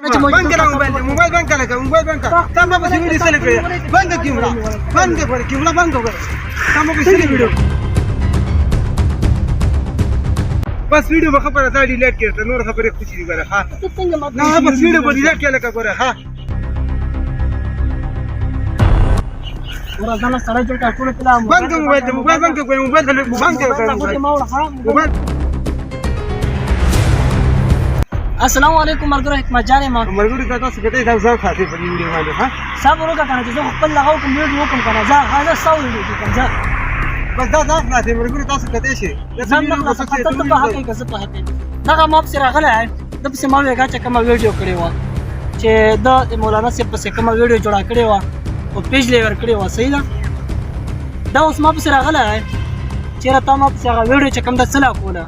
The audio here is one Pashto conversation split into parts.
بند کړه موبایل بند کړه موبایل بند کړه تا ما په ویډیو سره کړی بند کیمرا بند کړه کیمرا بند کړه تا ما په ویډیو بس ویډیو به خبره تا ډیلیټ کړه نور خبره خوشي دی غره ها نه بس ویډیو به ډیلیټ کړه لکه غره ها ورځانه سره جوړ کا ټول پلا بند کړه موبایل بند کړه موبایل بند کړه السلام علیکم مرګره حکمت جان ما مرګره تاسو کته تاسو خاطر په ویډیو باندې ها صبر وکړه کنه چې زه خپل لغاو کوم ویډیو کوم کنه ځا هغه ساو ویډیو کوم ځا بس دا خاطر مرګره تاسو کته شي ځان نه څه ته په حقیقت څه په حقیقت دا ما په سره غلا د په سیمه ویګه چې کوم ویډیو کړی و چې د مولانا صاحب په کوم ویډیو جوړا کړی و او پیج لیور کړی و صحیح ده دا اوس ما په سره غلا چې را تا ما په سره ویډیو چې کوم د څلا کوله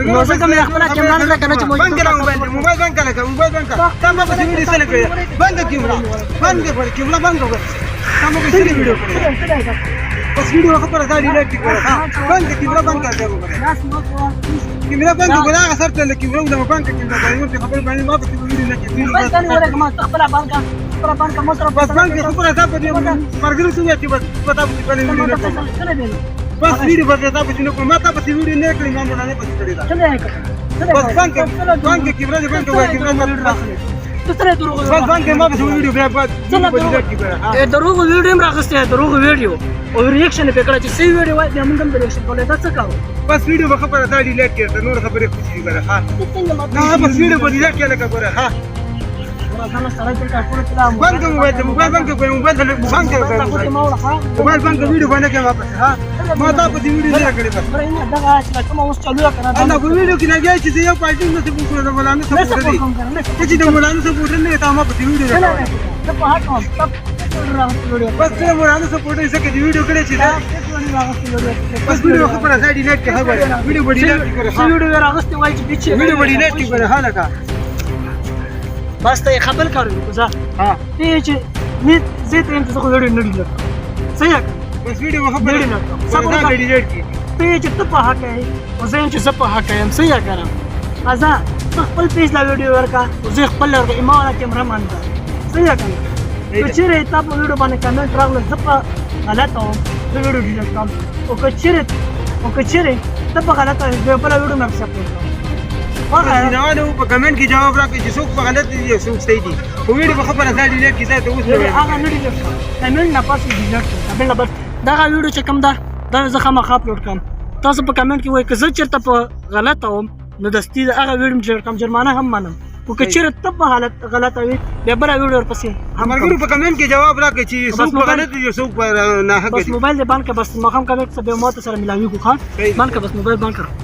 نو زه کوم خپل کیمرا نه کنه چې بند کړه موبایل بند کړه موبایل بند کړه تا ما په ویډیو سره کړی بند کیمرا بند کړه کیمرا بند کړه تا ما په ویډیو کړی بس ویډیو خبره دا ډیلیټ کړه بند کیمرا بند کړه کیمرا بند کړه هغه سره ته کیمرا د مکان کې کیمرا باندې خبر باندې ما په ویډیو نه کړی بس دا ورګه ما خپل بانک مو سره بس بانک خبره دا په دې مرګرو څه وی بس پتا په دې بس ویډیو په تاسو چې نو ما تاسو ویډیو نه کړی ما نه پاتې کړی دا بس بانک کیمرا دې بانک وای کیمرا ما راخلې تسره دروغ بس بانک ما په ویډیو بیا بعد دروغ ویډیو راغسته دروغ ویډیو او ریاکشن په کړه چې سی ویډیو وای موږ هم ریاکشن کولای دا څه کاوه بس ویډیو په خبره دا ډیلیټ کړه نور خبره خوشي غره ها نه بس ویډیو په ډیلیټ کړه لکه غره ها ورځانه سره جوړ کا ټول پلا بند موبایل بند کړه موبایل بند کړه موبایل بند ویډیو باندې کې واپس ها ما تا په ویډیو نه کړی بس دا چې کوم اوس چالو کنه انا په ویډیو کې نه دی چې یو پارټي نه څه پوښتنه د مولانا څه پوښتنه چې د مولانا څه پوښتنه نه تا ما په ویډیو نه ته په هټ تب بس ته مولانا څه پوښتنه چې د ویډیو کړی چې دا بس ویډیو خبره ځای ډیلیټ کړه ویډیو ډیلیټ کړه ویډیو راغسته وای چې پیچھے ویډیو ډیلیټ کړه ها لکه بس ته خبر کارو ځه ها ته چې نه زه ته څه خو ویډیو نه ډیلیټ صحیح بس ویډیو خبره نه صبر ډیلیټ کی ته چې ته په حق یې او زه چې په حق یم صحیح کړم ازا خپل پیج لا ویډیو ورکا او زه خپل ورکا ایمان کیمرا مان دا صحیح کړم چې ته په ویډیو باندې کمنټ راغله زه په غلطه وم ویډیو ډیلیټ کړم او کچره ته په غلطه په ویډیو مې سپورټ نه په کمنټ کې جواب راکړي چې څوک په غلط دي او څوک صحیح دي په ویډیو په خبره ځای ډیلیټ کی ځای ته اوس هغه نه ډیلیټ کمنټ نه پاسې ډیلیټ کړم بل دا ویډیو چې کوم دا زه خامخا اپلوډ کړم تاسو په کمنټ کې وایي که زه چېرته په غلطه وم نو دستي هغه ویډیو ډیلیټ کړم جرمانه هم منم او که چېرته ته په حالت غلطه وي بیا بله ویډیو ورپسې مرګرو په کمنټ کې جواب راکړي چې څوک په غلط دي او څوک په ناحق دي بس موبایل دې بند کړه بس ماښام کمنټ څه به ماته سره ملاوي کو ښه بند کړه بس موبایل بند کړه